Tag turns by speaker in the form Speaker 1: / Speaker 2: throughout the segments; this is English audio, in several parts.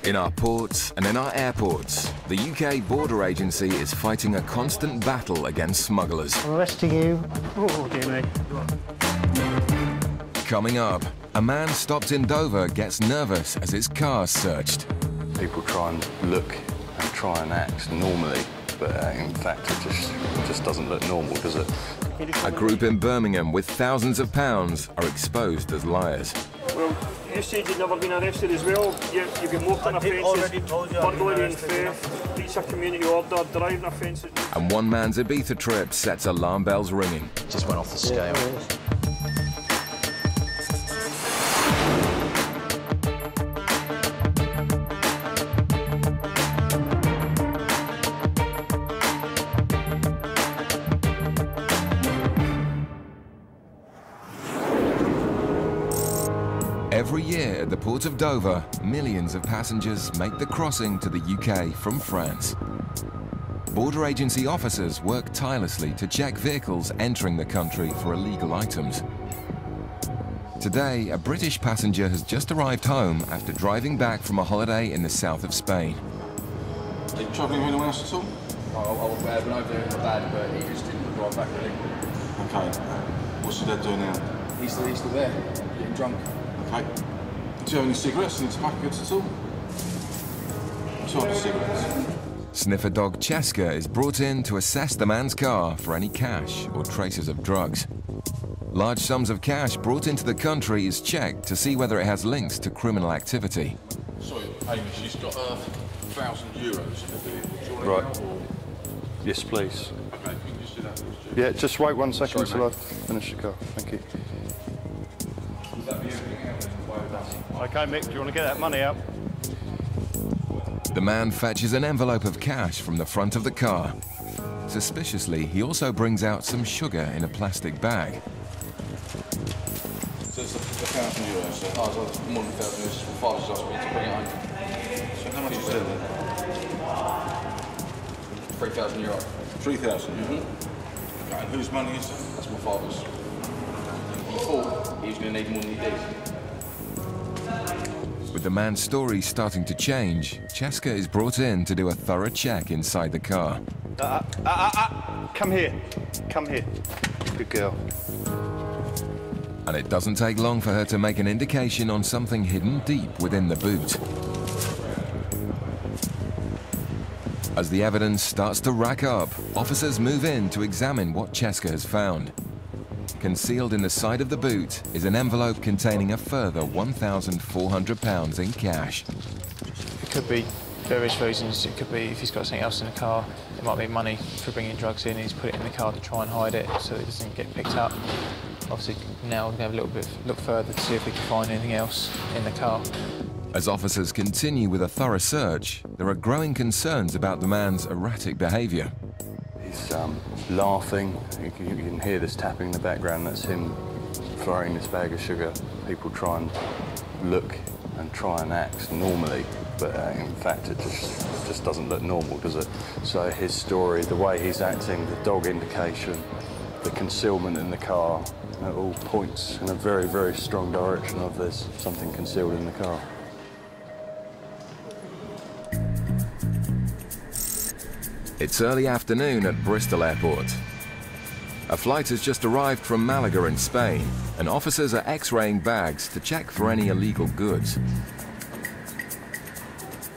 Speaker 1: In our ports and in our airports, the UK Border Agency is fighting a constant battle against smugglers.
Speaker 2: I'm arresting you. Oh, dear me.
Speaker 1: Coming up, a man stopped in Dover gets nervous as his car's searched.
Speaker 3: People try and look and try and act normally, but in fact it just doesn't look normal, does it?
Speaker 1: A group in Birmingham with thousands of pounds are exposed as liars.
Speaker 4: Well, you said you'd never been arrested as well. You've been motoring offences, burglary and theft, breach of community order, driving offences.
Speaker 1: And one man's Ibiza trip sets alarm bells ringing.
Speaker 5: Just went off the scale.
Speaker 1: Every year at the port of Dover, millions of passengers make the crossing to the UK from France. Border agency officers work tirelessly to check vehicles entering the country for illegal items. Today, a British passenger has just arrived home after driving back from a holiday in the south of Spain.
Speaker 6: Are you travelling with anyone else at all?
Speaker 5: I went over there in the bad, but he just didn't drive back really.
Speaker 6: Okay. What's your dad doing now?
Speaker 5: He's still there, getting drunk.
Speaker 6: Okay. Do you have any cigarettes, any tobacco goods at all? What type of cigarettes?
Speaker 1: Sniffer dog Cheska is brought in to assess the man's car for any cash or traces of drugs. Large sums of cash brought into the country is checked to see whether it has links to criminal activity.
Speaker 6: Sorry, Amy, she's got €1,000 in the vehicle.
Speaker 3: Right. Yes, please.
Speaker 6: Okay, can you just do that, please?
Speaker 3: Yeah, just wait 1 second until I finish the car. Thank you.
Speaker 4: OK, Mick, do you want to get that money out?
Speaker 1: The man fetches an envelope of cash from the front of the car. Suspiciously, he also brings out some sugar in a plastic bag.
Speaker 6: So it's €1,000, so
Speaker 5: Oh, so it's more than 1,000 euros. Father's asked me to bring it home.
Speaker 6: so how much is that then?
Speaker 5: €3,000.
Speaker 6: 3,000, yeah? And whose money is that?
Speaker 5: That's my father's. He thought he was going to need more than he did.
Speaker 1: With the man's story starting to change, Cheska is brought in to do a thorough check inside the car.
Speaker 4: Come here. Come here.
Speaker 3: Good girl.
Speaker 1: And it doesn't take long for her to make an indication on something hidden deep within the boot. As the evidence starts to rack up, officers move in to examine what Cheska has found. Concealed in the side of the boot is an envelope containing a further £1,400 in cash.
Speaker 7: It could be various reasons. It could be if he's got something else in the car. It might be money for bringing drugs in and he's put it in the car to try and hide it so it doesn't get picked up. Obviously now we're going to have a little bit look further to see if we can find anything else in the car.
Speaker 1: As officers continue with a thorough search, there are growing concerns about the man's erratic behaviour.
Speaker 3: He's laughing. You can hear this tapping in the background. That's him throwing this bag of sugar. People try and look and try and act normally, but in fact it just doesn't look normal, does it? So his story, the way he's acting, the dog indication, the concealment in the car, it all points in a very, very strong direction of there's something concealed in the car.
Speaker 1: It's early afternoon at Bristol Airport. A flight has just arrived from Malaga in Spain, and officers are x-raying bags to check for any illegal goods.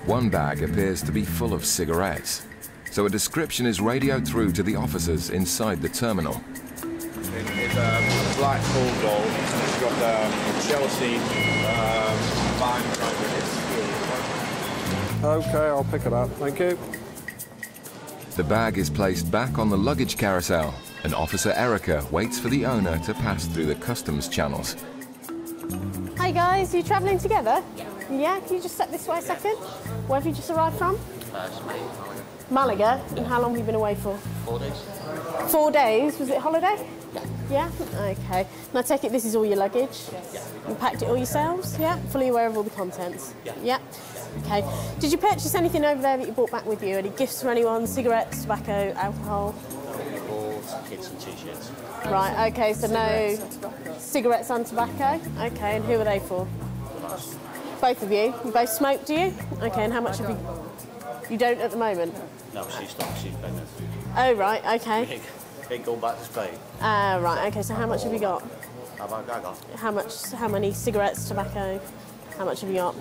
Speaker 1: One bag appears to be full of cigarettes, so a description is radioed through to the officers inside the terminal.
Speaker 8: It's a black bulldog, and it's got Chelsea vine driver.
Speaker 9: Okay, I'll pick it up, thank you.
Speaker 1: The bag is placed back on the luggage carousel, and Officer Erica waits for the owner to pass through the customs channels.
Speaker 10: Hi guys, are you travelling together? Yeah, can you just step this way a second? Where have you just arrived from? Malaga. And how long have you been away for?
Speaker 11: 4 days.
Speaker 10: 4 days? Was it holiday? Yeah. Okay. And I take it this is all your luggage?
Speaker 11: Yeah.
Speaker 10: You packed it all yourselves? Yeah? Fully aware of all the contents?
Speaker 11: Yeah.
Speaker 10: Okay. Did you purchase anything over there that you brought back with you? Any gifts for anyone? Cigarettes, tobacco, alcohol?
Speaker 11: Kids and T-shirts.
Speaker 10: Right, okay, so no cigarettes and tobacco? Okay, and who are they for? Both of you? You both smoke, do you? Okay, and how much have you... You don't at the moment?
Speaker 11: No, she's not. She's pregnant.
Speaker 10: Oh, right, okay.
Speaker 11: Ain't going back to Spain.
Speaker 10: Right, okay, so how much have you got?
Speaker 11: How about I got?
Speaker 10: How many cigarettes, tobacco? How much have you got?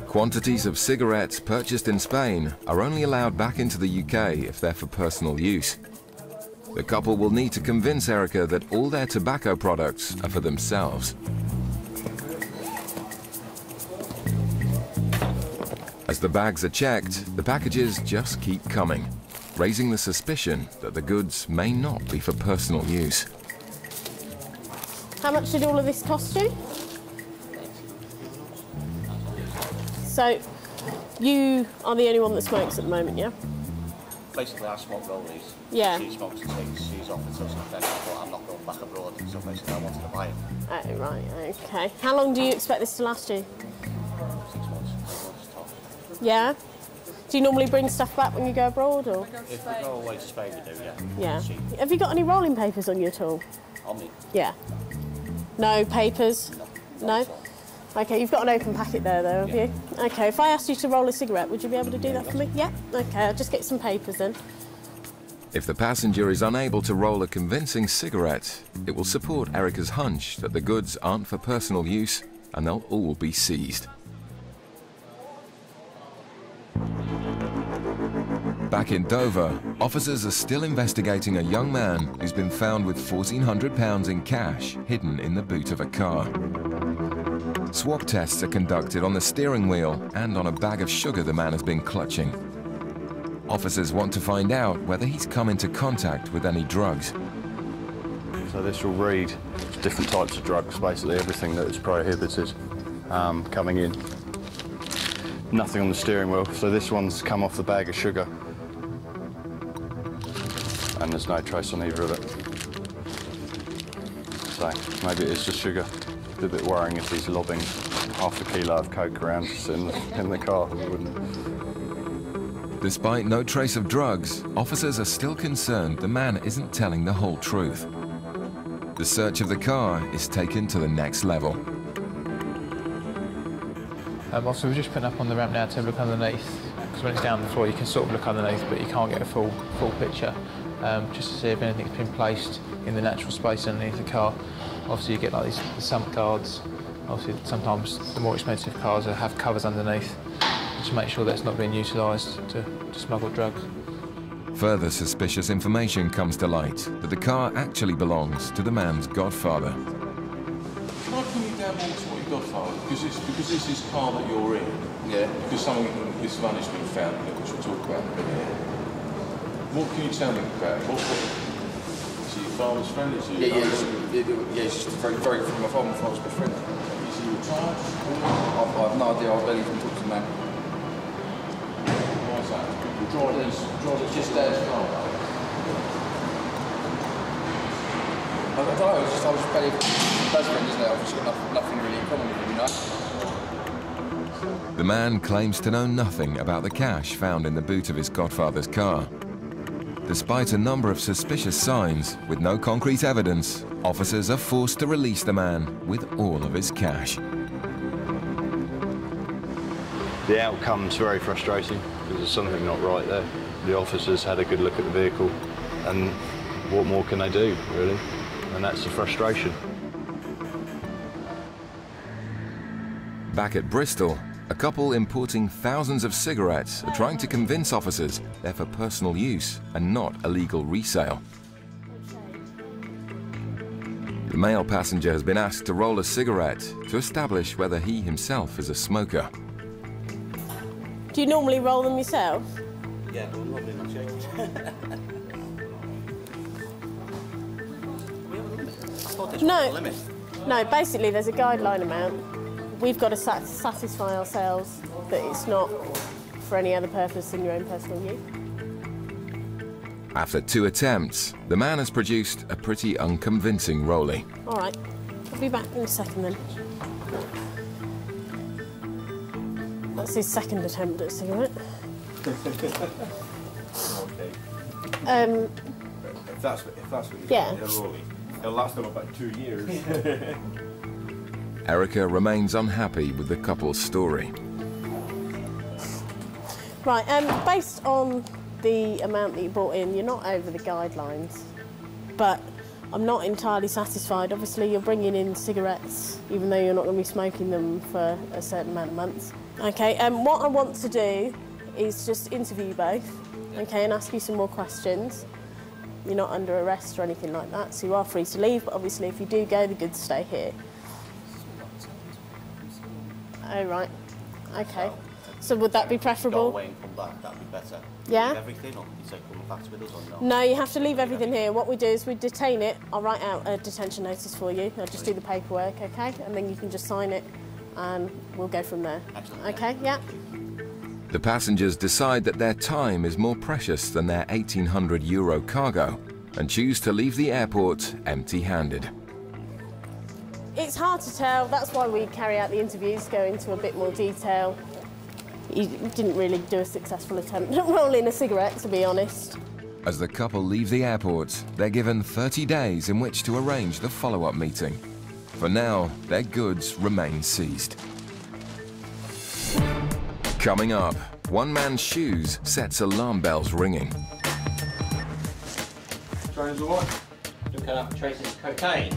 Speaker 1: Quantities of cigarettes purchased in Spain are only allowed back into the UK if they're for personal use. The couple will need to convince Erica that all their tobacco products are for themselves. As the bags are checked, the packages just keep coming, raising the suspicion that the goods may not be for personal use.
Speaker 10: How much did all of this cost you? So, you are the only one that smokes at the moment, yeah?
Speaker 11: Basically, I smoke rollies.
Speaker 10: Yeah.
Speaker 11: She smokes and cigs. She's off until September, but I'm not going back abroad. So basically, I wanted to buy it.
Speaker 10: Oh, right, okay. How long do you expect this to last you?
Speaker 11: 6 months. Tops.
Speaker 10: Yeah? Do you normally bring stuff back when you go abroad, or?
Speaker 11: If we go away to Spain, we do, yeah.
Speaker 10: Yeah.
Speaker 11: Cheap.
Speaker 10: Have you got any rolling papers on you at all?
Speaker 11: On me?
Speaker 10: Yeah. No papers? No?
Speaker 11: No?
Speaker 10: Okay, you've got an open packet there, though, have you? Okay, if I asked you to roll a cigarette, would you be able to do that for me? Yeah? Okay, I'll just get some papers then.
Speaker 1: If the passenger is unable to roll a convincing cigarette, it will support Erica's hunch that the goods aren't for personal use and they'll all be seized. Back in Dover, officers are still investigating a young man who's been found with £1,400 in cash hidden in the boot of a car. Swab tests are conducted on the steering wheel and on a bag of sugar the man has been clutching. Officers want to find out whether he's come into contact with any drugs.
Speaker 3: So this will read different types of drugs, basically everything that is prohibited coming in. Nothing on the steering wheel, so this one's come off the bag of sugar. And there's no trace on either of it. So maybe it's just sugar. It's a bit worrying if he's lobbing half a kilo of coke around just in the car.
Speaker 1: Despite no trace of drugs, officers are still concerned the man isn't telling the whole truth. The search of the car is taken to the next level.
Speaker 7: Obviously, we're just putting up on the ramp now to look underneath, because when it's down the floor you can sort of look underneath, but you can't get a full picture, just to see if anything's been placed in the natural space underneath the car. Obviously, you get like the sump guards. Obviously, sometimes the more expensive cars have covers underneath, just to make sure that it's not being utilised to smuggle drugs.
Speaker 1: Further suspicious information comes to light that the car actually belongs to the man's godfather.
Speaker 6: Why can you dabble to what your godfather? Because this is car that you're in.
Speaker 5: Yeah.
Speaker 6: Because someone this money's been found, which we'll talk about in a minute. What can you tell me about it? Is he your father's friend? Is he
Speaker 5: He's just very, very from my father's best friend.
Speaker 6: Is he retired?
Speaker 5: I've no idea. I barely even talked to the man.
Speaker 6: Why is that? Drive
Speaker 5: Just Dad's car. I don't know. I was barely best friend, isn't it? I've just got nothing really in common with him, you know.
Speaker 1: The man claims to know nothing about the cash found in the boot of his godfather's car. Despite a number of suspicious signs, with no concrete evidence, officers are forced to release the man with all of his cash.
Speaker 3: The outcome's very frustrating because there's something not right there. The officers had a good look at the vehicle, and what more can they do, really? And that's the frustration.
Speaker 1: Back at Bristol, a couple importing thousands of cigarettes are trying to convince officers they're for personal use and not illegal resale. The male passenger has been asked to roll a cigarette to establish whether he himself is a smoker.
Speaker 10: Do you normally roll them yourself?
Speaker 11: Yeah, but I'm not being checked.
Speaker 10: No, basically there's a guideline amount. We've got to satisfy ourselves that it's not for any other purpose than your own personal use.
Speaker 1: After 2 attempts, the man has produced a pretty unconvincing rollie.
Speaker 10: All right, I'll be back in a second then. That's his second attempt at a cigarette.
Speaker 12: Okay. If that's what you
Speaker 10: yeah.
Speaker 12: Rollie, it'll last them about 2 years.
Speaker 1: Erica remains unhappy with the couple's story.
Speaker 10: Right, based on the amount that you brought in, you're not over the guidelines, but I'm not entirely satisfied. Obviously, you're bringing in cigarettes, even though you're not going to be smoking them for a certain amount of months. Okay, what I want to do is just interview you both, okay, and ask you some more questions. You're not under arrest or anything like that, so you are free to leave, but obviously if you do go, the goods stay here. Oh, right, okay. So would that be preferable?
Speaker 11: Go away and come back, that'd be better.
Speaker 10: Yeah?
Speaker 11: Leave everything, or you say come back with us or not?
Speaker 10: No, you have to leave everything here. What we do is we detain it. I'll write out a detention notice for you. I'll just do the paperwork, okay? And then you can just sign it and we'll go from there.
Speaker 11: Excellent.
Speaker 10: Okay, yeah?
Speaker 1: The passengers decide that their time is more precious than their €1,800 cargo and choose to leave the airport empty-handed.
Speaker 10: It's hard to tell. That's why we carry out the interviews, go into a bit more detail. You didn't really do a successful attempt at rolling a cigarette, to be honest.
Speaker 1: As the couple leave the airport, they're given 30 days in which to arrange the follow-up meeting. For now, their goods remain seized. Coming up, one man's shoes sets alarm bells ringing.
Speaker 8: Trains all right?
Speaker 11: Looking up traces of cocaine.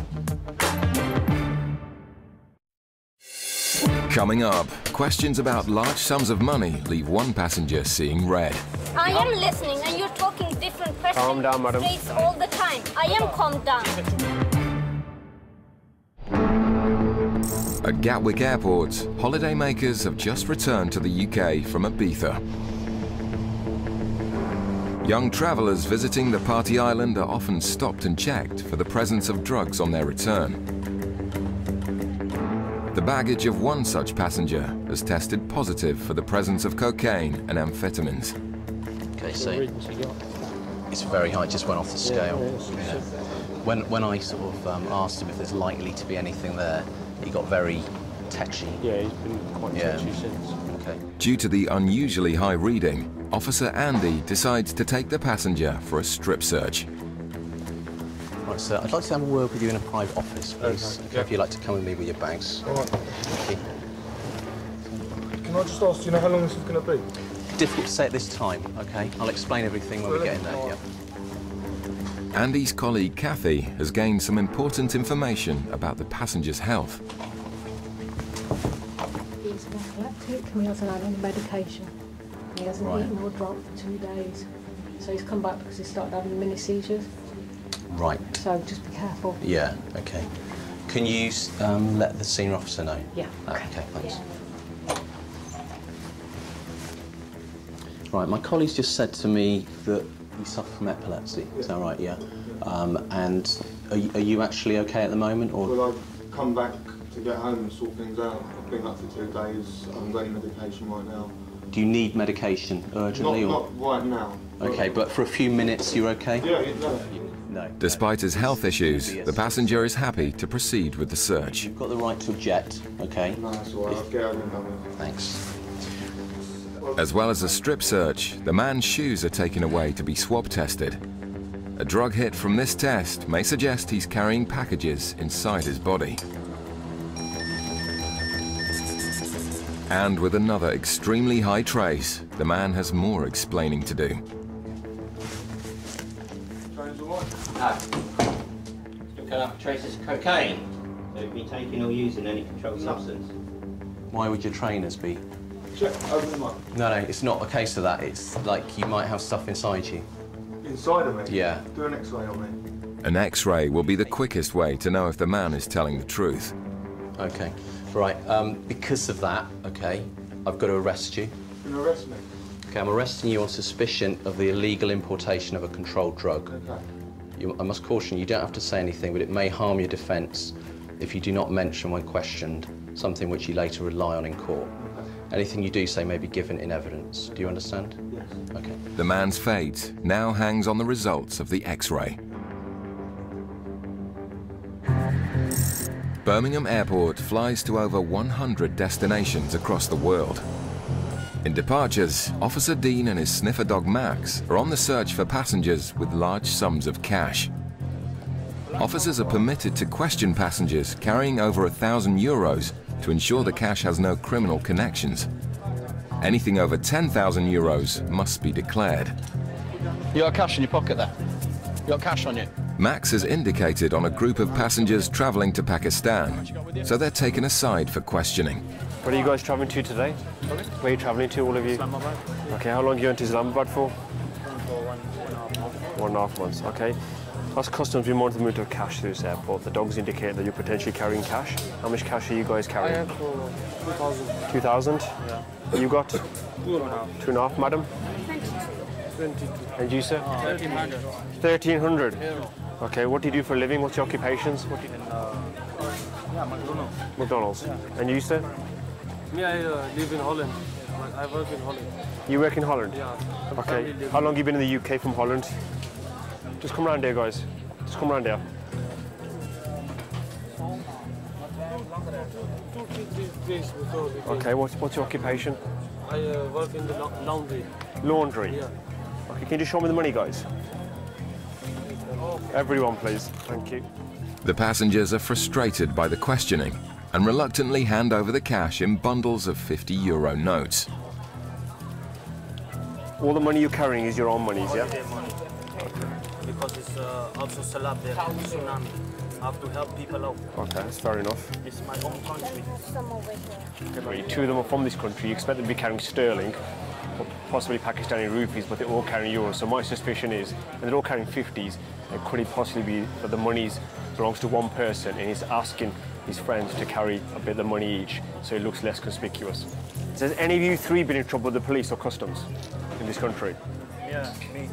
Speaker 1: Coming up, questions about large sums of money leave one passenger seeing red.
Speaker 12: I am listening and you're talking different questions.
Speaker 2: Calm down, madam.
Speaker 12: Please, all the time. I am calmed down.
Speaker 1: At Gatwick Airport, holidaymakers have just returned to the UK from Ibiza. Young travellers visiting the party island are often stopped and checked for the presence of drugs on their return. The baggage of one such passenger has tested positive for the presence of cocaine and amphetamines.
Speaker 13: Okay, so it's very high, it just went off the scale. Yeah. When I sort of asked him if there's likely to be anything there, he got very tetchy.
Speaker 2: Yeah, he's been quite tetchy since.
Speaker 13: Okay.
Speaker 1: Due to the unusually high reading, Officer Andy decides to take the passenger for a strip search.
Speaker 13: Right, sir, I'd like to have a word with you in a private office, please. Okay, if you'd like to come with me with your bags.
Speaker 9: All right.
Speaker 13: Thank you.
Speaker 9: Can I just ask, do you know how long this is going to be?
Speaker 13: Difficult to say at this time, okay? I'll explain everything when we get in there, yeah.
Speaker 1: Andy's colleague Kathy has gained some important information about the passenger's health.
Speaker 14: He's epileptic and he hasn't had any medication. He hasn't eaten or drunk for 2 days. So he's come back because he started having mini seizures.
Speaker 13: Right.
Speaker 14: So just be careful.
Speaker 13: Yeah, okay. Can you let the senior officer know?
Speaker 14: Yeah.
Speaker 13: Okay, thanks. Right, my colleague's just said to me that you suffer from epilepsy. Is that right? Yeah. And are you actually okay at the moment, or?
Speaker 9: Well, I've come back to get home and sort things out. I've been up for 2 days. I'm getting medication right now.
Speaker 13: Do you need medication urgently,
Speaker 9: not right now.
Speaker 13: Okay, but for a few minutes, you're okay?
Speaker 9: Yeah, no.
Speaker 13: No.
Speaker 1: Despite his health issues, the passenger is happy to proceed with the search.
Speaker 13: You've got the right to object, okay?
Speaker 9: No, that's all right. I'll get home and done with it.
Speaker 13: Thanks.
Speaker 1: As well as a strip search, the man's shoes are taken away to be swab tested. A drug hit from this test may suggest he's carrying packages inside his body. And with another extremely high trace, the man has more explaining to do.
Speaker 11: Looking up traces of cocaine. So have you been taking or using any controlled substance?
Speaker 13: Why would your trainers be?
Speaker 9: Check, open them up.
Speaker 13: No, it's not a case of that. It's like you might have stuff inside you.
Speaker 9: Inside of me?
Speaker 13: Yeah.
Speaker 9: Do an X-ray on me.
Speaker 1: An X-ray will be the quickest way to know if the man is telling the truth.
Speaker 13: Okay. Right, because of that, okay, I've got to arrest you.
Speaker 9: You can arrest me?
Speaker 13: Okay, I'm arresting you on suspicion of the illegal importation of a controlled drug.
Speaker 9: Okay.
Speaker 13: I must caution you, don't have to say anything, but it may harm your defence if you do not mention when questioned something which you later rely on in court.
Speaker 9: Okay.
Speaker 13: Anything you do say may be given in evidence. Do you understand?
Speaker 9: Yes.
Speaker 13: Okay.
Speaker 1: The man's fate now hangs on the results of the X-ray. Birmingham Airport flies to over 100 destinations across the world. In departures, Officer Dean and his sniffer dog Max are on the search for passengers with large sums of cash. Officers are permitted to question passengers carrying over €1,000 to ensure the cash has no criminal connections. Anything over €10,000 must be declared.
Speaker 5: You got cash in your pocket there? You got cash on you?
Speaker 1: Max has indicated on a group of passengers travelling to Pakistan, so they're taken aside for questioning.
Speaker 2: Where are you guys travelling to today? Sorry? Where are you travelling to, all of you?
Speaker 4: Islamabad.
Speaker 2: Okay, how long are you going to Islamabad for?
Speaker 4: For 1.5 months.
Speaker 2: 1.5 months, okay. As customs, we monitor the movement of cash through this airport. The dogs indicate that you're potentially carrying cash. How much cash are you guys carrying?
Speaker 4: I have 2,000.
Speaker 2: 2,000?
Speaker 4: Yeah.
Speaker 2: You got?
Speaker 4: 2.5.
Speaker 2: 2.5, madam?
Speaker 4: 22.
Speaker 2: And you, sir?
Speaker 4: 1,300.
Speaker 2: 1,300? Okay, what do you do for a living? What's your occupations? What do you...
Speaker 4: Yeah, McDonald's.
Speaker 2: McDonald's.
Speaker 4: Yeah.
Speaker 2: And you, sir?
Speaker 4: Me, I live in Holland. I work in Holland.
Speaker 2: You work in Holland?
Speaker 4: Yeah.
Speaker 2: Okay. How long have you been in the UK from Holland? Just come around here, guys. Just come around here.
Speaker 4: 2-3 days before.
Speaker 2: Okay, what's your occupation?
Speaker 4: I work in the laundry.
Speaker 2: Laundry?
Speaker 4: Yeah.
Speaker 2: Okay, can you just show me the money, guys? Everyone, please. Thank you.
Speaker 1: The passengers are frustrated by the questioning and reluctantly hand over the cash in bundles of €50 notes.
Speaker 2: All the money you're carrying is your own monies, yeah?
Speaker 15: Holiday money. Because it's also Salab there, tsunami. I have to help people out.
Speaker 2: Okay, that's fair enough.
Speaker 15: It's my own country.
Speaker 2: Okay, two of them are from this country. You expect them to be carrying sterling, or possibly Pakistani rupees, but they're all carrying euros. So my suspicion is, and they're all carrying 50s, it could it possibly be that the money belongs to one person and he's asking his friends to carry a bit of the money each, so it looks less conspicuous. So has any of you three been in trouble with the police or customs in this country?
Speaker 15: Yeah, me.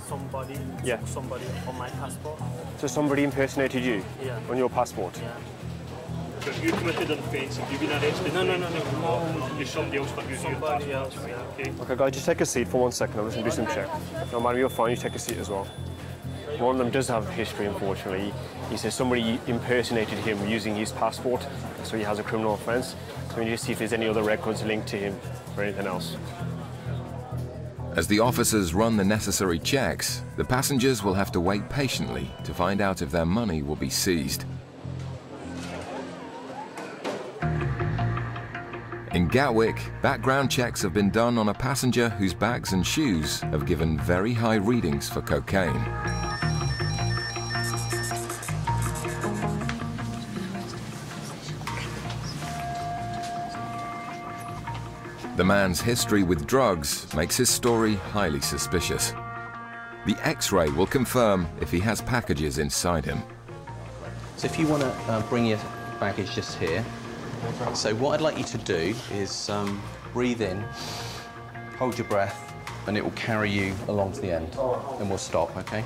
Speaker 15: Somebody.
Speaker 2: Yeah.
Speaker 15: Somebody on my passport.
Speaker 2: So somebody impersonated you?
Speaker 15: Yeah.
Speaker 2: On your passport?
Speaker 15: Yeah.
Speaker 4: But you committed an offence. Have you been arrested?
Speaker 15: No.
Speaker 4: You're somebody else but using your
Speaker 15: Somebody
Speaker 4: passport.
Speaker 15: else, yeah.
Speaker 4: Okay.
Speaker 2: Okay, guys, just take a seat for 1 second. I'm just going to do some check. No matter, you're fine. You take a seat as well. One of them does have history, unfortunately. He says somebody impersonated him using his passport, so he has a criminal offence. So we need to see if there's any other records linked to him or anything else.
Speaker 1: As the officers run the necessary checks, the passengers will have to wait patiently to find out if their money will be seized. In Gatwick, background checks have been done on a passenger whose bags and shoes have given very high readings for cocaine. The man's history with drugs makes his story highly suspicious. The X-ray will confirm if he has packages inside him.
Speaker 13: So if you want to bring your baggage just here, so what I'd like you to do is breathe in, hold your breath, and it will carry you along to the end, and we'll stop, okay?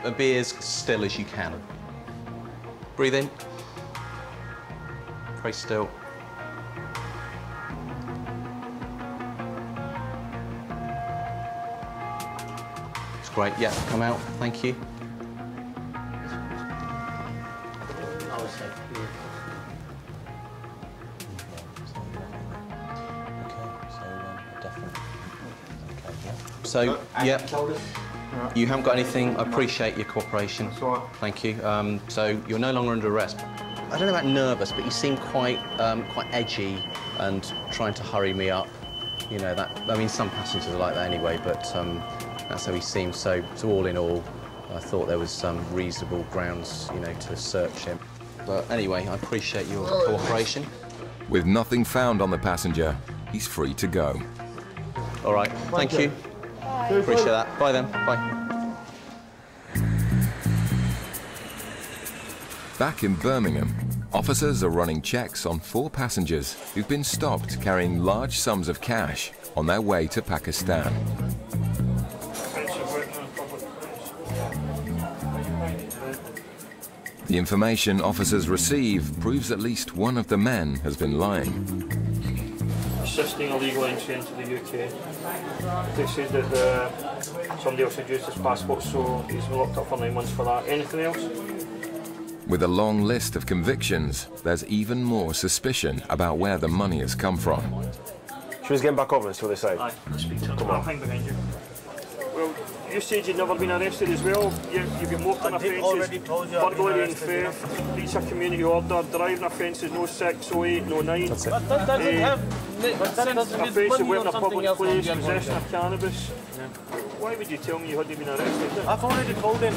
Speaker 13: And be as still as you can. Breathe in, very still. Great, yeah, come out, thank you. So, yeah, you haven't got anything. I appreciate your cooperation. Thank you. So you're no longer under arrest. I don't know about nervous, but you seem quite edgy and trying to hurry me up. You know that. I mean, some passengers are like that anyway, but. That's how he seems. So all in all, I thought there was some reasonable grounds, you know, to search him. But anyway, I appreciate your cooperation.
Speaker 1: With nothing found on the passenger, he's free to go.
Speaker 13: All right, thank you. Appreciate that. Bye then. Bye.
Speaker 1: Back in Birmingham, officers are running checks on 4 passengers who've been stopped carrying large sums of cash on their way to Pakistan. The information officers receive proves at least one of the men has been lying.
Speaker 4: Assisting illegal entry into the UK. They said that somebody else had used his passport, so he's been locked up for 9 months for that. Anything else?
Speaker 1: With a long list of convictions, there's even more suspicion about where the money has come from.
Speaker 2: Should we just get back over and see what they say?
Speaker 4: Aye, let's speak to him. Come on. Hang behind you. Well, You said you'd never been arrested as well. You've been motoring offences, burglary and theft, breach of community order, driving offences, no 608, no 9.
Speaker 15: But that doesn't have... But that doesn't have
Speaker 4: offensive
Speaker 15: money
Speaker 4: wearing
Speaker 15: or
Speaker 4: a
Speaker 15: something
Speaker 4: public
Speaker 15: else on
Speaker 4: place,
Speaker 15: their money.
Speaker 4: possession of cannabis. Why would you tell me you hadn't been arrested?
Speaker 15: I've already told him.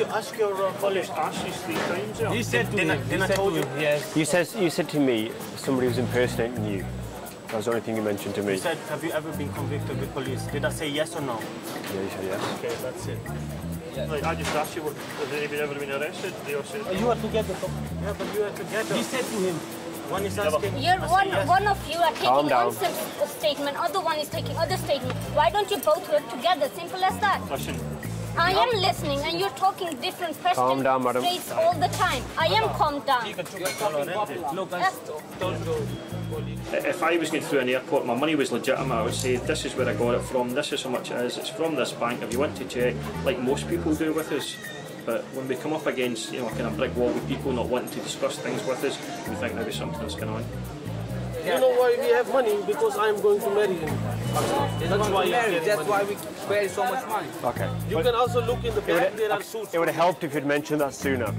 Speaker 15: Ask your
Speaker 4: police. Asked you 3 times. Yeah.
Speaker 15: He said to me.
Speaker 4: Then I told you.
Speaker 15: Yes.
Speaker 2: You said to me somebody was impersonating you. That was the only thing you mentioned to me.
Speaker 15: You said, have you ever been convicted with police? Did I say yes or no?
Speaker 2: Yeah, you said yes.
Speaker 15: Okay, that's it.
Speaker 4: Like, I just asked you, has anybody ever been arrested? They all said...
Speaker 15: You are together. Yeah, but you are together. He said to him, one is asking...
Speaker 12: One of you are
Speaker 2: Calm
Speaker 12: taking
Speaker 2: down.
Speaker 12: one statement, other one is taking other statement. Why don't you both work together? Simple as that.
Speaker 4: Listen.
Speaker 12: I am listening and you're talking different questions.
Speaker 2: Calm down, madam.
Speaker 12: Straight all the time. I am calmed down.
Speaker 15: Look, don't go.
Speaker 4: If I was going through an airport, my money was legitimate, I would say, this is where I got it from, this is how much it is, it's from this bank, if you want to check, like most people do with us. But when we come up against, you know, a kind of brick wall with people not wanting to discuss things with us, we think maybe something's going on.
Speaker 15: You know why we have money? Because I'm going to marry him. That's why we pay so much money.
Speaker 2: Okay.
Speaker 15: You can also look in the back, there are suits.
Speaker 2: It would have helped if you'd mentioned that sooner.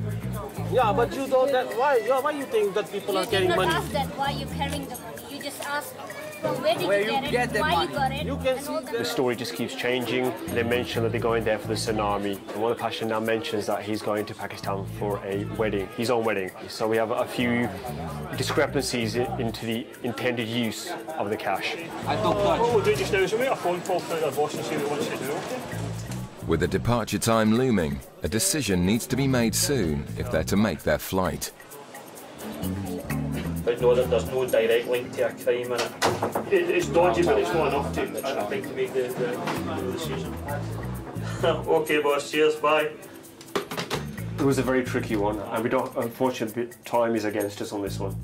Speaker 15: Yeah, but you don't. Why you think that people are carrying money?
Speaker 12: You did not ask that why you're carrying the money. You just asked from where did you get it, why you got it.
Speaker 15: You can see
Speaker 2: The story just keeps changing. They mention that they're going there for the tsunami. And one of the passengers now mentions that he's going to Pakistan for a wedding, his own wedding. So we have a few discrepancies into the intended use of the cash.
Speaker 4: What we'll do just now is we'll make a phone call to their boss and see what he wants to do, okay?
Speaker 1: With the departure time looming, a decision needs to be made soon if they're to make their flight.
Speaker 4: I know that there's no direct link to a crime in it. It's dodgy, but it's not enough to, I think, to make the decision. Okay, boss. Cheers. Bye.
Speaker 2: It was a very tricky one, and we don't, unfortunately, time is against us on this one.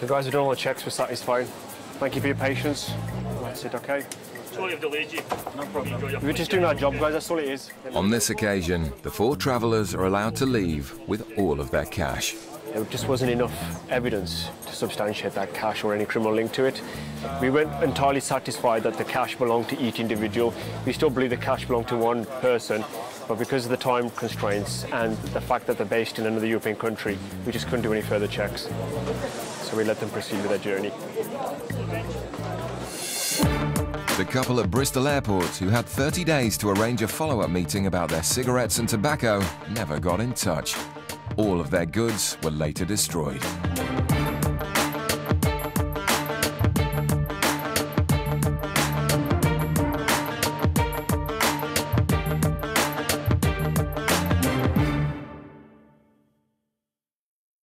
Speaker 2: The guys who done all the checks were satisfied. Thank you for your patience. That's it, okay?
Speaker 4: Sorry I've delayed you. No problem.
Speaker 2: We're just doing our job, guys, that's all it is.
Speaker 1: On this occasion, the 4 travellers are allowed to leave with all of their cash.
Speaker 2: There just wasn't enough evidence to substantiate that cash or any criminal link to it. We weren't entirely satisfied that the cash belonged to each individual. We still believe the cash belonged to one person, but because of the time constraints and the fact that they're based in another European country, we just couldn't do any further checks. So we let them proceed with their journey.
Speaker 1: The couple at Bristol Airport, who had 30 days to arrange a follow-up meeting about their cigarettes and tobacco, never got in touch. All of their goods were later destroyed.